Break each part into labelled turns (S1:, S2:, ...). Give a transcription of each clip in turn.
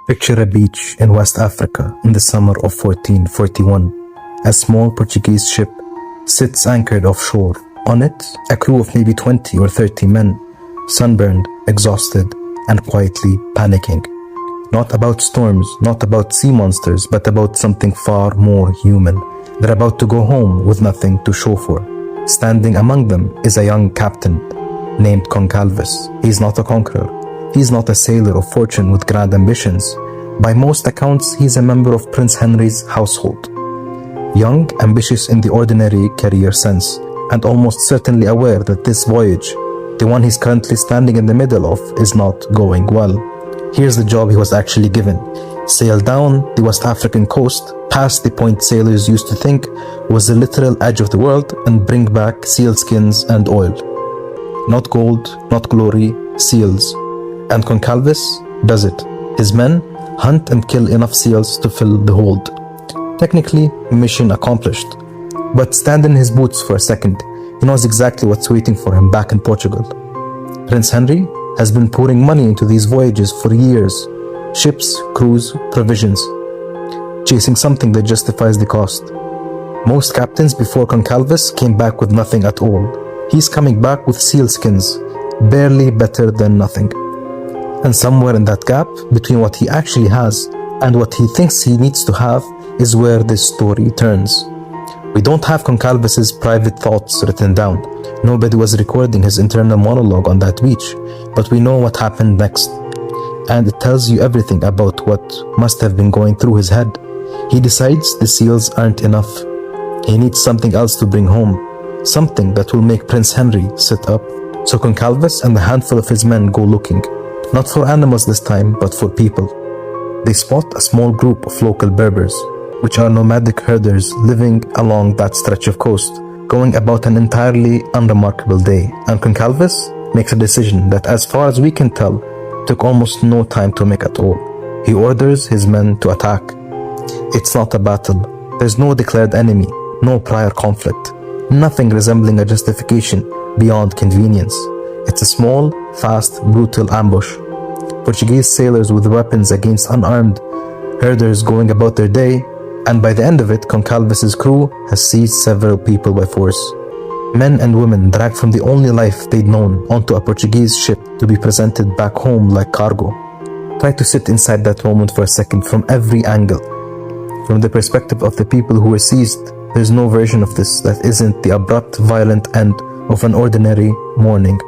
S1: Picture a beach in West Africa in the summer of 1441. A small Portuguese ship sits anchored offshore. On it, a crew of maybe 20 or 30 men, sunburned, exhausted, and quietly panicking. Not about storms, not about sea monsters, but about something far more human. They're about to go home with nothing to show for. Standing among them is a young captain named Gonçalves. He's not a conqueror. He's not a sailor of fortune with grand ambitions. By most accounts, he's a member of Prince Henry's household. Young, ambitious in the ordinary career sense, and almost certainly aware that this voyage, the one he's currently standing in the middle of, is not going well. Here's the job he was actually given. Sail down the West African coast, past the point sailors used to think was the literal edge of the world, and bring back sealskins and oil. Not gold, not glory, seals. And Gonçalves does it. His men hunt and kill enough seals to fill the hold. Technically, mission accomplished. But stand in his boots for a second. He knows exactly what's waiting for him back in Portugal. Prince Henry has been pouring money into these voyages for years. Ships, crews, provisions. Chasing something that justifies the cost. Most captains before Gonçalves came back with nothing at all. He's coming back with sealskins, barely better than nothing. And somewhere in that gap, between what he actually has and what he thinks he needs to have, is where this story turns. We don't have Gonçalves' private thoughts written down. Nobody was recording his internal monologue on that beach, but we know what happened next. And it tells you everything about what must have been going through his head. He decides the seals aren't enough. He needs something else to bring home, something that will make Prince Henry sit up. So Gonçalves and a handful of his men go looking. Not for animals this time, but for people. They spot a small group of local Berbers, which are nomadic herders living along that stretch of coast, going about an entirely unremarkable day. And Gonçalves makes a decision that, as far as we can tell, took almost no time to make at all. He orders his men to attack. It's not a battle. There's no declared enemy, no prior conflict, nothing resembling a justification beyond convenience. It's a small, fast, brutal ambush. Portuguese sailors with weapons against unarmed herders going about their day, and by the end of it, Gonçalves' crew has seized several people by force. Men and women dragged from the only life they'd known onto a Portuguese ship to be presented back home like cargo. Try to sit inside that moment for a second from every angle. From the perspective of the people who were seized, there's no version of this that isn't the abrupt, violent end of an ordinary morning.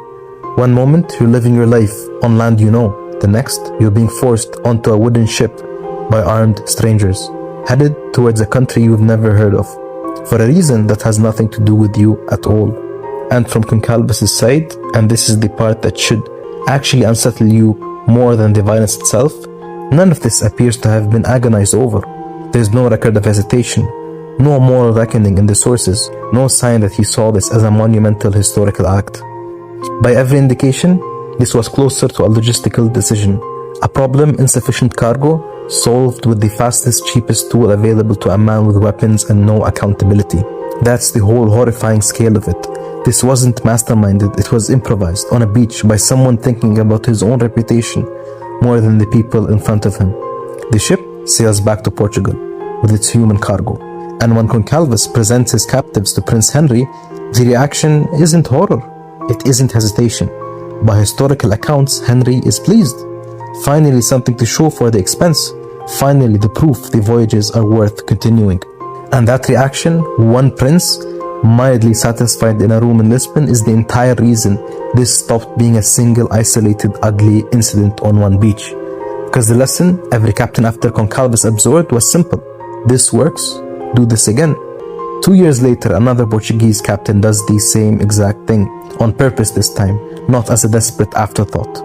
S1: One moment, you're living your life on land you know. The next, you're being forced onto a wooden ship by armed strangers, headed towards a country you've never heard of, for a reason that has nothing to do with you at all. And from Gonçalves' side, and this is the part that should actually unsettle you more than the violence itself, none of this appears to have been agonized over. There's no record of hesitation, no moral reckoning in the sources, no sign that he saw this as a monumental historical act. By every indication, this was closer to a logistical decision, a problem insufficient cargo solved with the fastest, cheapest tool available to a man with weapons and no accountability. That's the whole horrifying scale of it. This wasn't masterminded, it was improvised on a beach by someone thinking about his own reputation more than the people in front of him. The ship sails back to Portugal with its human cargo, and when Gonçalves presents his captives to Prince Henry, the reaction isn't horror, it isn't hesitation. By historical accounts, Henry is pleased. Finally something to show for the expense. Finally the proof the voyages are worth continuing. And that reaction, one prince, mildly satisfied in a room in Lisbon, is the entire reason this stopped being a single isolated ugly incident on one beach. Because the lesson every captain after Gonçalves absorbed was simple. This works, do this again. 2 years later, another Portuguese captain does the same exact thing, on purpose this time, not as a desperate afterthought.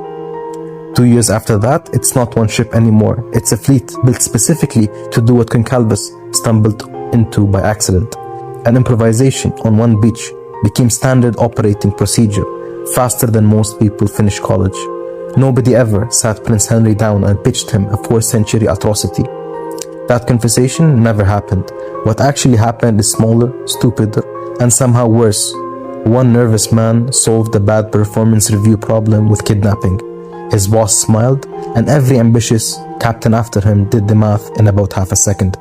S1: 2 years after that, it's not one ship anymore, it's a fleet built specifically to do what Gonçalves stumbled into by accident. An improvisation on one beach became standard operating procedure, faster than most people finish college. Nobody ever sat Prince Henry down and pitched him a 4th century atrocity. That conversation never happened. What actually happened is smaller, stupider, and somehow worse. One nervous man solved a bad performance review problem with kidnapping. His boss smiled, and every ambitious captain after him did the math in about half a second.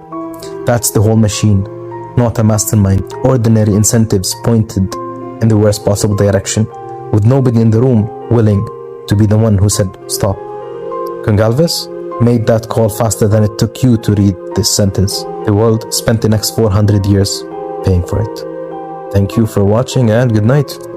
S1: That's the whole machine, not a mastermind. Ordinary incentives pointed in the worst possible direction, with nobody in the room willing to be the one who said stop. Gonçalves made that call faster than it took you to read this sentence. The world spent the next 400 years paying for it. Thank you for watching and good night.